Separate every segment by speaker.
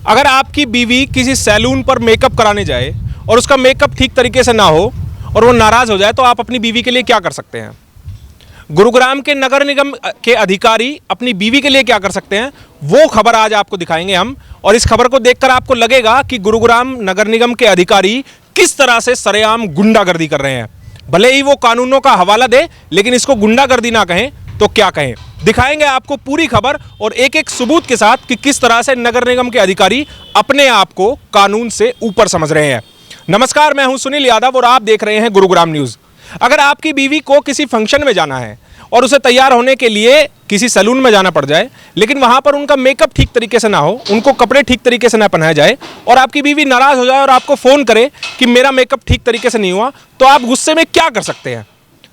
Speaker 1: अगर आपकी बीवी किसी सैलून पर मेकअप कराने जाए और उसका मेकअप ठीक तरीके से ना हो और वो नाराज हो जाए तो आप अपनी बीवी के लिए क्या कर सकते हैं? गुरुग्राम के नगर निगम के अधिकारी अपनी बीवी के लिए क्या कर सकते हैं, वो खबर आज आपको दिखाएंगे हम। और इस खबर को देखकर आपको लगेगा कि गुरुग्राम नगर निगम के अधिकारी किस तरह से सरेआम गुंडागर्दी कर रहे हैं। भले ही वो कानूनों का हवाला दे, लेकिन इसको गुंडागर्दी ना कहें तो क्या कहें। दिखाएंगे आपको पूरी खबर और एक एक सबूत के साथ कि किस तरह से नगर निगम के अधिकारी अपने आप को कानून से ऊपर समझ रहे हैं। नमस्कार, मैं हूं सुनील यादव और आप देख रहे हैं गुरुग्राम न्यूज़। अगर आपकी बीवी को किसी फंक्शन में जाना है और उसे तैयार होने के लिए किसी सैलून में जाना पड़ जाए, लेकिन वहां पर उनका मेकअप ठीक तरीके से ना हो, उनको कपड़े ठीक तरीके से ना पहनाए जाए और आपकी बीवी नाराज हो जाए और आपको फ़ोन करे कि मेरा मेकअप ठीक तरीके से नहीं हुआ, तो आप गुस्से में क्या कर सकते हैं?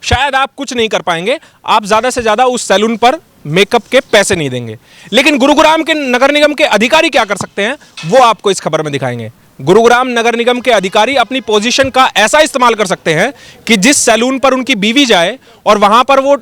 Speaker 1: शायद आप कुछ नहीं कर पाएंगे, आप ज़्यादा से ज़्यादा उस सैलून पर मेकअप के पैसे नहीं देंगे। लेकिन गुरुग्राम के नगर निगम के अधिकारी क्या कर सकते हैं, वो आपको इस खबर में दिखाएंगे। गुरुग्राम नगर निगम के अधिकारी अपनी पोजीशन का ऐसा इस्तेमाल कर सकते हैं कि जिस सैलून पर उनकी बीवी जाए और वहां पर वो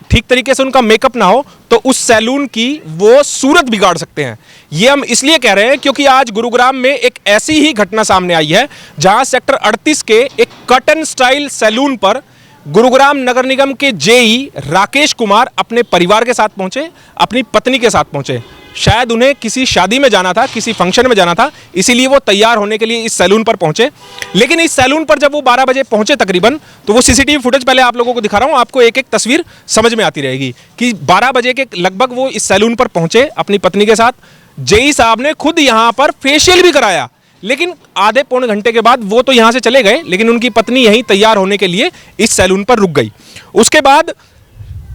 Speaker 1: ठीक तरीके से उनका मेकअप ना हो, तो उस सैलून की वो सूरत बिगाड़ सकते हैं। ये हम इसलिए कह रहे हैं क्योंकि आज गुरुग्राम में एक ऐसी ही घटना सामने आई है जहां सेक्टर 38 के एक कटन स्टाइल सैलून पर गुरुग्राम नगर निगम के जेई राकेश कुमार अपने परिवार के साथ पहुंचे, अपनी पत्नी के साथ पहुंचे। शायद उन्हें किसी शादी में जाना था, किसी फंक्शन में जाना था, इसीलिए वो तैयार होने के लिए इस सैलून पर पहुंचे। लेकिन इस सैलून पर जब वो 12 बजे पहुंचे तकरीबन, तो वो सीसीटीवी फुटेज पहले आप लोगों को दिखा रहा हूं, आपको एक एक तस्वीर समझ में आती रहेगी कि 12 बजे के लगभग वो इस सैलून पर पहुंचे अपनी पत्नी के साथ। जेई साहब ने खुद यहां पर फेशियल भी कराया, लेकिन आधे पौने घंटे के बाद वो तो यहां से चले गए, लेकिन उनकी पत्नी यहीं तैयार होने के लिए इस सैलून पर रुक गई। उसके बाद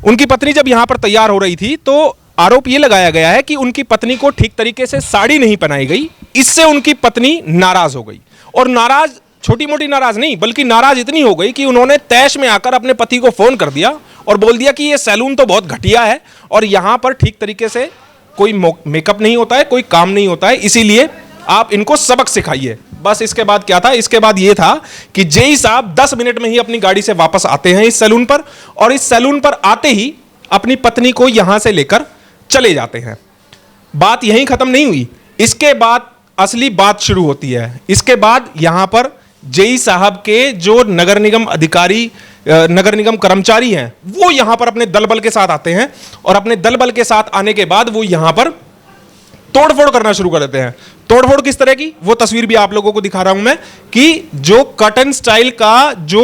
Speaker 1: उनकी पत्नी जब यहां पर तैयार हो रही थी तो आरोप यह लगाया गया है कि उनकी पत्नी को ठीक तरीके से साड़ी नहीं पहनाई गई, इससे उनकी पत्नी नाराज हो गई। और नाराज छोटी मोटी नाराज नहीं, बल्कि नाराज इतनी हो गई कि उन्होंने तैश में आकर अपने पति को फोन कर दिया और बोल दिया कि यह सैलून तो बहुत घटिया है और यहां पर ठीक तरीके से कोई मेकअप नहीं होता है, कोई काम नहीं होता है, इसीलिए आप इनको सबक सिखाइए। बस इसके बाद क्या था? इसके बाद यह था कि जेई साहब 10 मिनट में ही अपनी गाड़ी से वापस आते हैं इस सैलून पर, और इस सैलून पर आते ही अपनी पत्नी को यहां से लेकर चले जाते हैं। बात यहीं खत्म नहीं हुई, इसके बाद असली बात शुरू होती है। इसके बाद यहां पर जेई साहब के जो नगर निगम अधिकारी, नगर निगम कर्मचारी हैं, वो यहां पर अपने दल बल के साथ आते हैं और अपने दल बल के साथ आने के बाद वो यहां पर तोड़फोड़ करना शुरू कर देते हैं। तोड़फोड़ किस तरह की, वो तस्वीर भी आप लोगों को दिखा रहा हूं मैं कि जो कटन स्टाइल का जो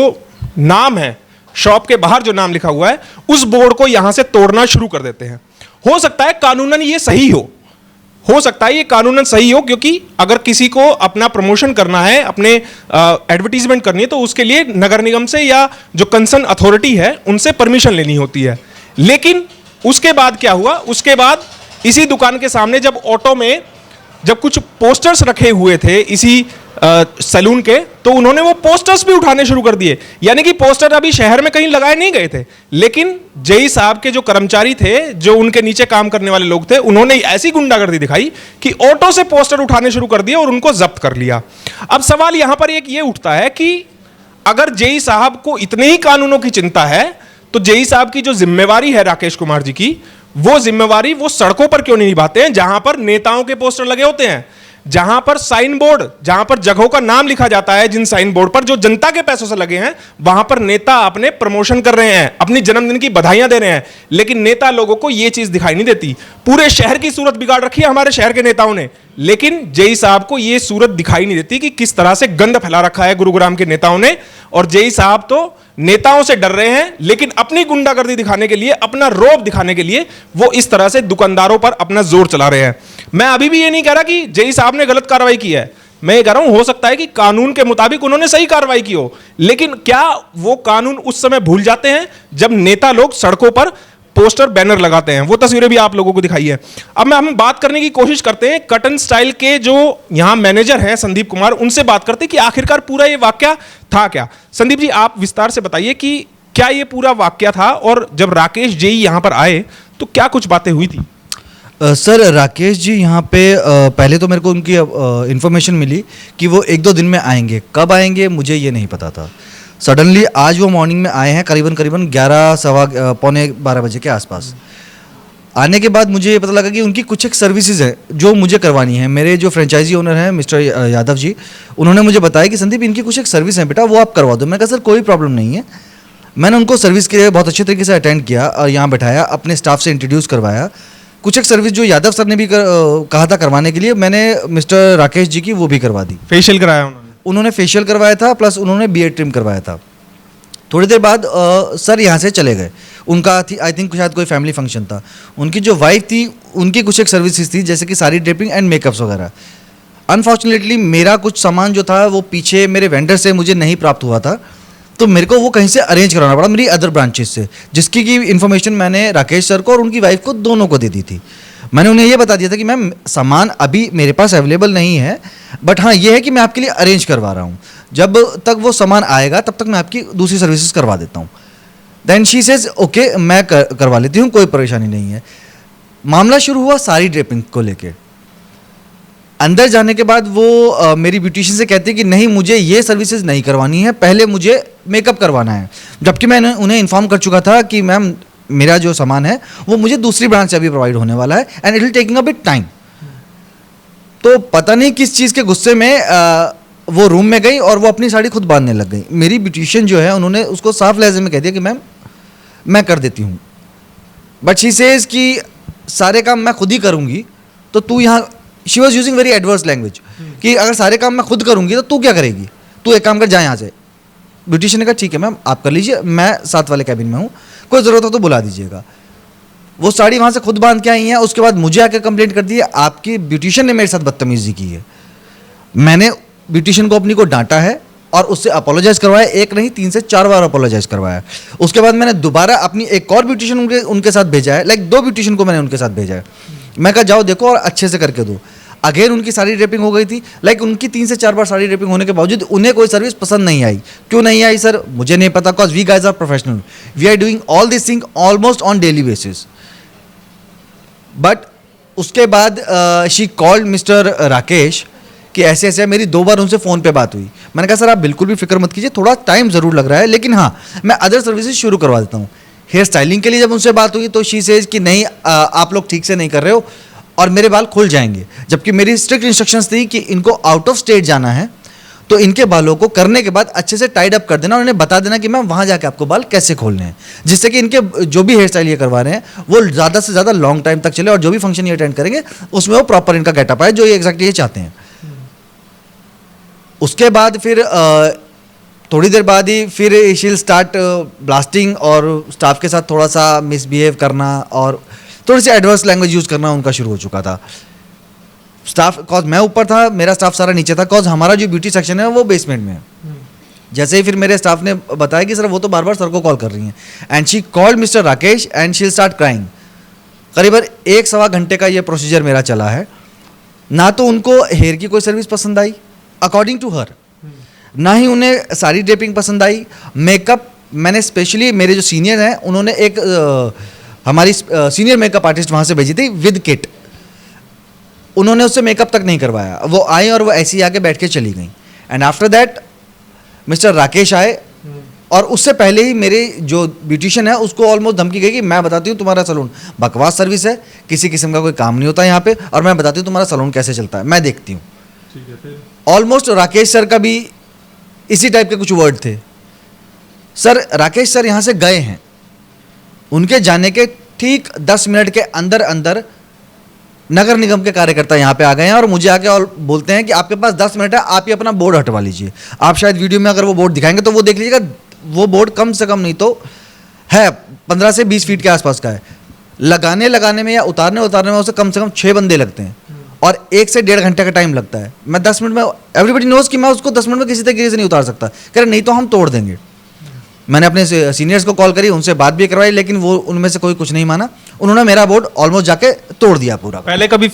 Speaker 1: नाम है, शॉप के बाहर जो नाम लिखा हुआ है, उस बोर्ड को यहां से तोड़ना शुरू कर देते हैं। हो सकता है कानूनन ये सही हो सकता है ये कानूनन सही हो, क्योंकि अगर किसी को अपना प्रमोशन करना है, अपने एडवर्टीजमेंट करनी है, तो उसके लिए नगर निगम से या जो कंसर्न अथॉरिटी है उनसे परमिशन लेनी होती है। लेकिन उसके बाद क्या हुआ? उसके बाद इसी दुकान के सामने जब ऑटो में जब कुछ पोस्टर्स रखे हुए थे इसी सैलून के, तो उन्होंने वो पोस्टर्स भी उठाने शुरू कर दिए। यानी कि पोस्टर अभी शहर में कहीं लगाए नहीं गए थे, लेकिन जेई साहब के जो कर्मचारी थे, जो उनके नीचे काम करने वाले लोग थे, उन्होंने ऐसी गुंडागर्दी दिखाई कि ऑटो से पोस्टर उठाने शुरू कर दिए और उनको जब्त कर लिया। अब सवाल यहां पर एक ये उठता है कि अगर जेई साहब को इतने ही कानूनों की चिंता है, तो जेई साहब की जो जिम्मेवारी है राकेश कुमार जी की, वो जिम्मेवारी वो सड़कों पर क्यों नहीं निभाते हैं जहां पर नेताओं के पोस्टर लगे होते हैं, जहां पर साइन बोर्ड, जहां पर जगहों का नाम लिखा जाता है, जिन साइन बोर्ड पर जो जनता के पैसों से लगे हैं, वहां पर नेता अपने प्रमोशन कर रहे हैं, अपनी जन्मदिन की बधाइयां दे रहे हैं। लेकिन नेता लोगों को यह चीज दिखाई नहीं देती। पूरे शहर की सूरत बिगाड़ रखी है हमारे शहर के नेताओं ने, लेकिन जेई साहब को यह सूरत दिखाई नहीं देती कि किस तरह से गंद फैला रखा है गुरुग्राम के नेताओं ने। और जेई साहब तो नेताओं से डर रहे हैं, लेकिन अपनी गुंडागर्दी दिखाने के लिए, अपना रौब दिखाने के लिए वो इस तरह से दुकानदारों पर अपना जोर चला रहे हैं। मैं अभी भी ये नहीं कह रहा कि जेई साहब ने गलत कार्रवाई की है, मैं ये कह रहा हूं हो सकता है कि कानून के मुताबिक उन्होंने सही कार्रवाई की हो, लेकिन क्या वो कानून उस समय भूल जाते हैं जब नेता लोग सड़कों पर पोस्टर बैनर लगाते हैं? वो तस्वीरें भी आप लोगों को दिखाई है। अब हम बात करने की कोशिश करते हैं कटन स्टाइल के जो यहां मैनेजर हैं संदीप कुमार, उनसे बात करते हैं कि आखिरकार पूरा ये वाकया था क्या। संदीप जी, आप विस्तार से बताइए कि क्या ये पूरा वाकया था, और जब राकेश जेई यहां पर आए तो क्या कुछ बातें हुई थी?
Speaker 2: सर, राकेश जी यहाँ पे पहले तो मेरे को उनकी इन्फॉर्मेशन मिली कि वो 1-2 दिन में आएंगे। कब आएंगे मुझे ये नहीं पता था। सडनली आज वो मॉर्निंग में आए हैं, करीबन 11 सवा पौने 12 बजे के आसपास। आने के बाद मुझे ये पता लगा कि उनकी कुछ एक सर्विसेज है जो मुझे करवानी है। मेरे जो फ्रेंचाइजी ओनर हैं मिस्टर यादव जी, उन्होंने मुझे बताया कि संदीप इनकी कुछ एक सर्विस है बेटा, वो आप करवा दो। मैं कहा सर कोई प्रॉब्लम नहीं है। मैंने उनको सर्विस के लिए बहुत अच्छे तरीके से अटेंड किया और यहाँ बैठाया, अपने स्टाफ से इंट्रोड्यूस करवाया। कुछ एक सर्विस जो यादव सर ने भी कहा था करवाने के लिए, मैंने मिस्टर राकेश जी की वो भी करवा दी।
Speaker 1: फेशियल कराया
Speaker 2: उन्होंने फेशियल करवाया था, प्लस उन्होंने बियर्ड ट्रिम करवाया था। थोड़ी देर बाद सर यहाँ से चले गए। उनका आई थिंक शायद कोई फैमिली फंक्शन था। उनकी जो वाइफ थी उनकी कुछ एक सर्विसेज थी जैसे कि साड़ी ड्रेपिंग एंड मेकअप्स वगैरह। अनफॉर्चुनेटली मेरा कुछ सामान जो था वो पीछे मेरे वेंडर से मुझे नहीं प्राप्त हुआ था, तो मेरे को वो कहीं से अरेंज कराना पड़ा मेरी अदर ब्रांचेस से, जिसकी की इन्फॉर्मेशन मैंने राकेश सर को और उनकी वाइफ को दोनों को दे दी थी। मैंने उन्हें ये बता दिया था कि मैम सामान अभी मेरे पास अवेलेबल नहीं है, बट हाँ ये है कि मैं आपके लिए अरेंज करवा रहा हूँ, जब तक वो सामान आएगा तब तक मैं आपकी दूसरी सर्विसेज करवा देता हूँ। देन शी सेज ओके मैं करवा लेती हूँ, कोई परेशानी नहीं है। मामला शुरू हुआ साड़ी ड्रेपिंग को लेके। अंदर जाने के बाद वो मेरी ब्यूटिशियन से कहती है कि नहीं मुझे ये सर्विसेज नहीं करवानी है, पहले मुझे मेकअप करवाना है। जबकि मैंने उन्हें इन्फॉर्म कर चुका था कि मैम मेरा जो सामान है वो मुझे दूसरी ब्रांच से अभी प्रोवाइड होने वाला है and it will taking a bit time. तो पता नहीं किस चीज़ के गुस्से में वो रूम में गई और वो अपनी साड़ी खुद बांधने लग गई। मेरी ब्यूटिशियन जो है उन्होंने उसको साफ लहजे में कह दिया कि मैम मैं कर देती हूँ, बट शी सेज कि सारे काम मैं खुद ही करूँगी तो तू यहाँ, she was using very adverse language कि अगर सारे काम मैं खुद करूँगी तो तू क्या करेगी, तू एक काम कर जा यहाँ से। ब्यूटिशियन ने कहा ठीक है मैम आप कर लीजिए, मैं साथ वाले कैबिन में हूँ, कोई ज़रूरत हो तो बुला दीजिएगा। वो साड़ी वहाँ से खुद बांध के आई हैं, उसके बाद मुझे आकर कंप्लेंट कर दी है आपकी ब्यूटिशियन ने मेरे साथ बदतमीजी की है। मैंने ब्यूटिशियन को अपनी को डांटा है और उससे अपोलोजाइज़ करवाया, एक नहीं 3 से 4 बार अपोलोजाइज़ करवाया। उसके बाद मैंने दोबारा अपनी एक और ब्यूटिशियन उनके साथ भेजा है, लाइक 2 ब्यूटिशियन को मैंने उनके साथ भेजा है। मैं कहा जाओ देखो और अच्छे से करके दो। अगेन उनकी साड़ी ड्रेपिंग हो गई थी, लाइक उनकी 3 से 4 बार साड़ी ड्रेपिंग होने के बावजूद उन्हें कोई सर्विस पसंद नहीं आई। क्यों नहीं आई सर मुझे नहीं पता, because we guys are professional, we are doing all this thing almost on daily basis. But उसके बाद शी कॉल्ड मिस्टर राकेश कि ऐसे ऐसे मेरी 2 बार उनसे फ़ोन पे बात हुई। मैंने कहा सर आप बिल्कुल भी फिक्र मत कीजिए, थोड़ा टाइम ज़रूर लग रहा है लेकिन हाँ मैं अदर सर्विसेज शुरू करवा देता हूँ। हेयर स्टाइलिंग के लिए जब उनसे बात हुई तो शी सेज कि नहीं आप लोग ठीक से नहीं कर रहे हो और मेरे बाल खुल जाएंगे, जबकि मेरी स्ट्रिक्ट इंस्ट्रक्शंस थी कि इनको आउट ऑफ स्टेट जाना है तो इनके बालों को करने के बाद अच्छे से टाइड अप कर देना और उन्हें बता देना कि मैम वहाँ जाके आपको बाल कैसे खोलने हैं, जिससे कि इनके जो भी हेयर स्टाइल ये करवा रहे हैं वो ज़्यादा से ज़्यादा लॉन्ग टाइम तक चले और जो भी फंक्शन ये अटेंड करेंगे उसमें वो प्रॉपर इनका गेटअप आए जो ये एग्जैक्टली ये चाहते हैं। उसके बाद फिर थोड़ी देर बाद ही फिर शील स्टार्ट ब्लास्टिंग और स्टाफ के साथ थोड़ा सा मिसबिहेव करना और थोड़ी सी एडवर्स लैंग्वेज यूज़ करना उनका शुरू हो चुका था। स्टाफ कॉज मैं ऊपर था, मेरा स्टाफ सारा नीचे था, कॉज हमारा जो ब्यूटी सेक्शन है वो बेसमेंट में है। जैसे ही फिर मेरे स्टाफ ने बताया कि सर वो तो बार बार सर को कॉल कर रही हैं and she called mister Rakesh and she start crying. करीबन 1-1.25 घंटे का ये प्रोसीजर मेरा चला है। ना तो उनको हेयर की कोई सर्विस पसंद आई अकॉर्डिंग टू हर, ना ही उन्हें साड़ी ड्रेपिंग पसंद आई। मेकअप मैंने स्पेशली मेरे जो सीनियर हैं उन्होंने एक हमारी सीनियर मेकअप आर्टिस्ट वहाँ से भेजी थी विद किट, उन्होंने उससे मेकअप तक नहीं करवाया। वो आई और वो ऐसी आके बैठ के चली गई and after that mister Rakesh आए और उससे पहले ही मेरे जो ब्यूटिशियन है उसको ऑलमोस्ट धमकी गई कि मैं बताती हूँ तुम्हारा सलून बकवास सर्विस है, किसी किस्म का कोई काम नहीं होता यहाँ पे और मैं बताती हूँ तुम्हारा सलून कैसे चलता है, मैं देखती हूँ। ऑलमोस्ट राकेश सर का भी इसी टाइप के कुछ वर्ड थे। सर राकेश सर यहाँ से गए हैं, उनके जाने के ठीक 10 मिनट के अंदर अंदर नगर निगम के कार्यकर्ता यहाँ पे आ गए हैं और मुझे आके और बोलते हैं कि आपके पास 10 मिनट है, आप ही अपना बोर्ड हटवा लीजिए। आप शायद वीडियो में अगर वो बोर्ड दिखाएंगे तो वो देख लीजिएगा, वो बोर्ड कम से कम नहीं तो है 15 से 20 फीट के आसपास का है। लगाने में या उतारने में उसे कम से कम 6 बंदे लगते हैं और 1 से 1.5 घंटे का टाइम लगता है। मैं 10 मिनट में, एवरीबडी नोज कि मैं उसको 10 मिनट में किसी तरीके से नहीं उतार सकता। कह रहे नहीं तो हम तोड़ देंगे। मैंने अपने सीनियर्स को कॉल करी, उनसे बात भी करवाई, लेकिन वो उनमें से कोई कुछ नहीं माना। उन्होंने मेरा बोर्ड ऑलमोस्ट जाके तोड़ दिया पूरा।
Speaker 1: पहले कभी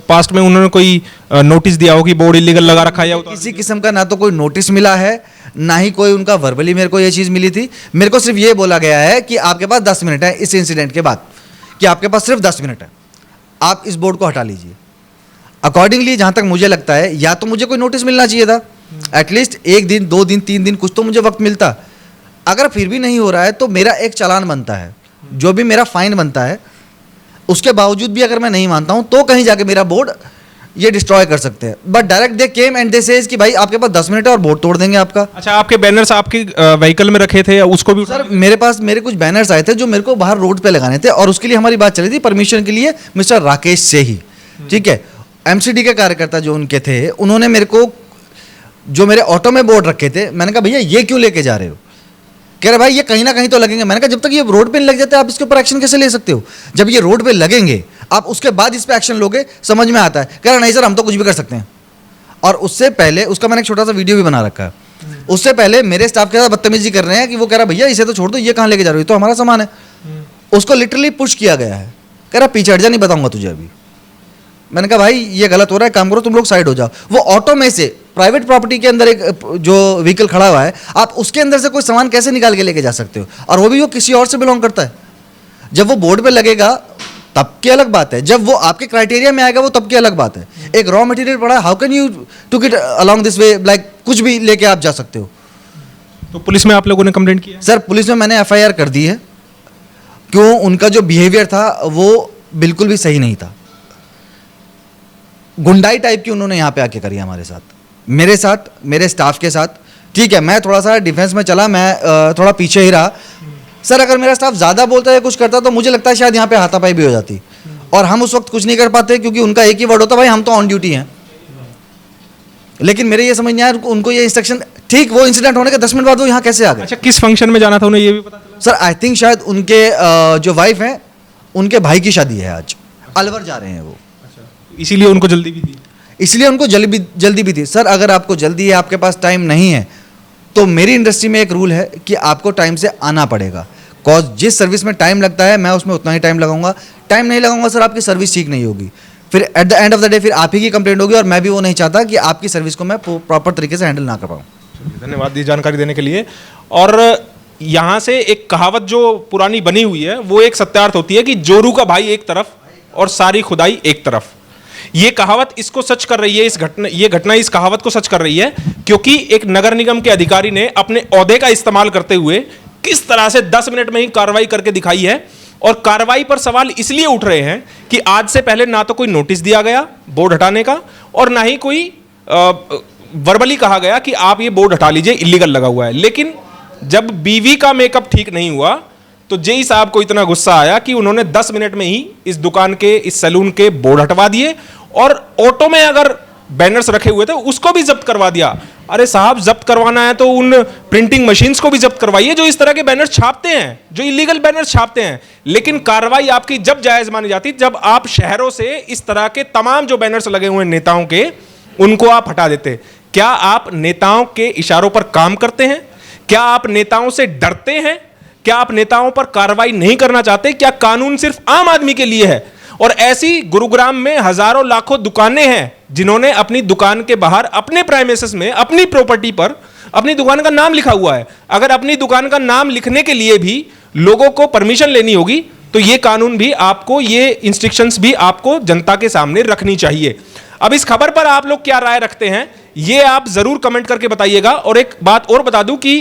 Speaker 1: पास्ट में उन्होंने कोई नोटिस दिया हो कि बोर्ड इलीगल लगा रखा है या
Speaker 2: किसी किस्म का ना तो कोई नोटिस मिला है, ना ही कोई उनका वर्बली मेरे को ये चीज़ मिली थी। मेरे को सिर्फ ये बोला गया है कि आपके पास 10 मिनट है इस इंसिडेंट के बाद, कि आपके पास सिर्फ 10 मिनट है, आप इस बोर्ड को हटा लीजिए। अकॉर्डिंगली जहाँ तक मुझे लगता है, या तो मुझे कोई नोटिस मिलना चाहिए था, एटलीस्ट 1 दिन 2 दिन 3 दिन कुछ तो मुझे वक्त मिलता। अगर फिर भी नहीं हो रहा है तो मेरा एक चालान बनता है, जो भी मेरा फाइन बनता है। उसके बावजूद भी अगर मैं नहीं मानता हूं तो कहीं जाके मेरा बोर्ड ये डिस्ट्रॉय कर सकते हैं। But direct they came and they says कि भाई आपके पास 10 मिनट है और बोर्ड तोड़ देंगे आपका।
Speaker 1: अच्छा, आपके बैनर्स आपकी व्हीकल में रखे थे या उसको भी?
Speaker 2: सर मेरे कुछ बैनर्स आए थे जो मेरे को बाहर रोड पे लगाने थे और उसके लिए हमारी बात चली थी परमिशन के लिए मिस्टर राकेश से ही, ठीक है। एमसीडी के कार्यकर्ता जो उनके थे उन्होंने मेरे को जो मेरे ऑटो में बोर्ड रखे थे, मैंने कहा भैया ये क्यों लेके जा रहे हो? कह रहे भाई ये कहीं ना कहीं तो लगेंगे। मैंने कहा जब तक ये रोड पे नहीं लग जाते आप इसके ऊपर एक्शन कैसे ले सकते हो? जब ये रोड पे लगेंगे आप उसके बाद इस पे एक्शन लोगे, समझ में आता है। कह रहा नहीं सर हम तो कुछ भी कर सकते हैं। और उससे पहले उसका मैंने एक छोटा सा वीडियो भी बना रखा है। उससे पहले मेरे स्टाफ के साथ बदतमीजी कर रहे हैं कि वो कह रहा भैया इसे तो छोड़ दो, ये कहाँ लेके जा रहे हो, तो हमारा सामान है। उसको लिटरली पुश किया गया है। कह रहा पीछे हट जा, नहीं बताऊंगा तुझे अभी। मैंने कहा भाई ये गलत हो रहा है, काम करो तुम लोग साइड हो जाओ। वो ऑटो में से प्राइवेट प्रॉपर्टी के अंदर एक जो व्हीकल खड़ा हुआ है, आप उसके अंदर से कोई सामान कैसे निकाल के लेके जा सकते हो? और वो भी वो किसी और से बिलोंग करता है। जब वो बोर्ड पे लगेगा तब की अलग बात है, जब वो आपके क्राइटेरिया में आएगा वो तब की अलग बात है। एक रॉ मटेरियल पड़ा, how can you took it along this way, like कुछ भी लेके आप जा सकते हो।
Speaker 1: तो पुलिस में आप लोगों ने कंप्लेंट किया?
Speaker 2: सर पुलिस में मैंने एफआईआर कर दी है। क्यों? उनका जो बिहेवियर था वो बिल्कुल भी सही नहीं था। गुंडाई टाइप की उन्होंने यहाँ पे आके करी हमारे साथ, मेरे स्टाफ के साथ। ठीक है, मैं थोड़ा सा डिफेंस में चला, मैं थोड़ा पीछे ही रहा। सर अगर मेरा स्टाफ ज़्यादा बोलता है कुछ करता तो मुझे लगता है शायद यहाँ पे हाथापाई भी हो जाती, और हम उस वक्त कुछ नहीं कर पाते क्योंकि उनका एक ही वर्ड होता भाई हम तो ऑन ड्यूटी हैं। लेकिन मेरे ये समझ नहीं आया उनको ये इंस्ट्रक्शन, ठीक वो इंसिडेंट होने के 10 मिनट बाद वो यहाँ कैसे आ गए?
Speaker 1: अच्छा, किस फंक्शन में जाना था उन्हें ये भी पता चला?
Speaker 2: सर आई थिंक शायद उनके जो वाइफ हैं उनके भाई की शादी है आज, अलवर जा रहे हैं वो।
Speaker 1: इसीलिए उनको जल्दी भी थी?
Speaker 2: इसलिए उनको जल्दी भी थी। सर अगर आपको जल्दी है, आपके पास टाइम नहीं है, तो मेरी इंडस्ट्री में एक रूल है कि आपको टाइम से आना पड़ेगा। कॉज जिस सर्विस में टाइम लगता है मैं उसमें उतना ही टाइम लगाऊंगा। टाइम नहीं लगाऊंगा सर आपकी सर्विस ठीक नहीं होगी, फिर at the end of the day फिर आप ही की कंप्लेंट होगी, और मैं भी वो नहीं चाहता कि आपकी सर्विस को मैं प्रॉपर तरीके से हैंडल ना कर पाऊँ।
Speaker 1: धन्यवाद ये जानकारी देने के लिए। और यहाँ से एक कहावत जो पुरानी बनी हुई है वो एक सत्यार्थ होती है कि जोरू का भाई एक तरफ और सारी खुदाई एक तरफ। ये कहावत इसको सच कर रही है, ये घटना इस कहावत को सच कर रही है, क्योंकि एक नगर निगम के अधिकारी ने अपने ओहदे का इस्तेमाल करते हुए किस तरह से 10 मिनट में ही कार्रवाई करके दिखाई है। और कार्रवाई पर सवाल इसलिए उठ रहे हैं कि आज से पहले ना तो कोई नोटिस दिया गया बोर्ड हटाने का, और ना ही कोई वर्बली कहा गया कि आप ये बोर्ड हटा लीजिए, इलीगल लगा हुआ है। लेकिन जब बीवी का मेकअप ठीक नहीं हुआ तो जेई साहब को इतना गुस्सा आया कि उन्होंने 10 मिनट में ही इस दुकान के, इस सैलून के बोर्ड हटवा दिए, और ऑटो में अगर बैनर्स रखे हुए थे उसको भी जब्त करवा दिया। अरे साहब, जब्त करवाना है तो उन प्रिंटिंग मशीन्स को भी जब्त करवाइए जो इस तरह के बैनर्स छापते हैं, जो इलीगल बैनर्स छापते हैं। लेकिन कार्रवाई आपकी जब जायज मानी जाती, जब आप शहरों से इस तरह के तमाम जो बैनर्स लगे हुए हैं नेताओं के, उनको आप हटा देते। क्या आप नेताओं के इशारों पर काम करते हैं? क्या आप नेताओं से डरते हैं? क्या आप नेताओं पर कार्रवाई नहीं करना चाहते? क्या कानून सिर्फ आम आदमी के लिए है? और ऐसी गुरुग्राम में हजारों लाखों दुकानें हैं जिन्होंने अपनी दुकान के बाहर अपने प्राइमेसेस में अपनी प्रॉपर्टी पर अपनी दुकान का नाम लिखा हुआ है। अगर अपनी दुकान का नाम लिखने के लिए भी लोगों को परमिशन लेनी होगी तो ये कानून भी आपको, ये इंस्ट्रक्शंस भी आपको जनता के सामने रखनी चाहिए। अब इस खबर पर आप लोग क्या राय रखते हैं ये आप जरूर कमेंट करके बताइएगा। और एक बात और बता दूं कि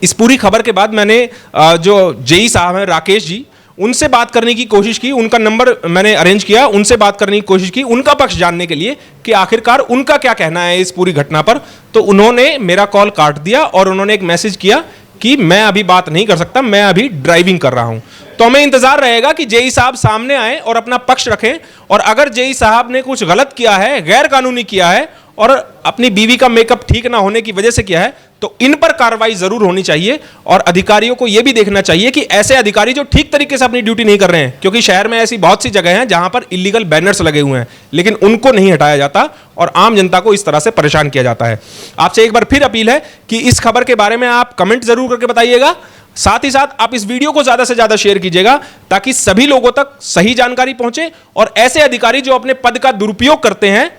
Speaker 1: इस पूरी खबर के बाद मैंने जो जेई साहब हैं राकेश जी, उनसे बात करने की कोशिश की, उनका नंबर मैंने अरेंज किया, उनसे बात करने की कोशिश की, उनका पक्ष जानने के लिए कि आखिरकार उनका क्या कहना है इस पूरी घटना पर। तो उन्होंने मेरा कॉल काट दिया और उन्होंने एक मैसेज किया कि मैं अभी बात नहीं कर सकता, मैं अभी ड्राइविंग कर रहा हूं। तो हमें इंतजार रहेगा कि जेई साहब सामने आए और अपना पक्ष रखें, और अगर जेई साहब ने कुछ गलत किया है, गैर कानूनी किया है और अपनी बीवी का मेकअप ठीक ना होने की वजह से किया है, तो इन पर कार्रवाई जरूर होनी चाहिए। और अधिकारियों को यह भी देखना चाहिए कि ऐसे अधिकारी जो ठीक तरीके से अपनी ड्यूटी नहीं कर रहे हैं, क्योंकि शहर में ऐसी बहुत सी जगह हैं जहां पर इलीगल बैनर्स लगे हुए हैं लेकिन उनको नहीं हटाया जाता और आम जनता को इस तरह से परेशान किया जाता है। आपसे एक बार फिर अपील है कि इस खबर के बारे में आप कमेंट जरूर करके बताइएगा, साथ ही साथ आप इस वीडियो को ज्यादा से ज्यादा शेयर कीजिएगा ताकि सभी लोगों तक सही जानकारी पहुंचे और ऐसे अधिकारी जो अपने पद का दुरुपयोग करते हैं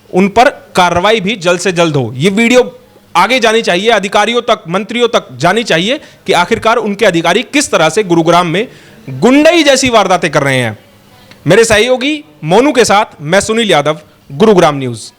Speaker 1: उन पर कार्रवाई भी जल्द से जल्द हो। यह वीडियो आगे जानी चाहिए, अधिकारियों तक, मंत्रियों तक जानी चाहिए कि आखिरकार उनके अधिकारी किस तरह से गुरुग्राम में गुंडई जैसी वारदातें कर रहे हैं। मेरे सहयोगी मोनू के साथ मैं सुनील यादव, गुरुग्राम न्यूज।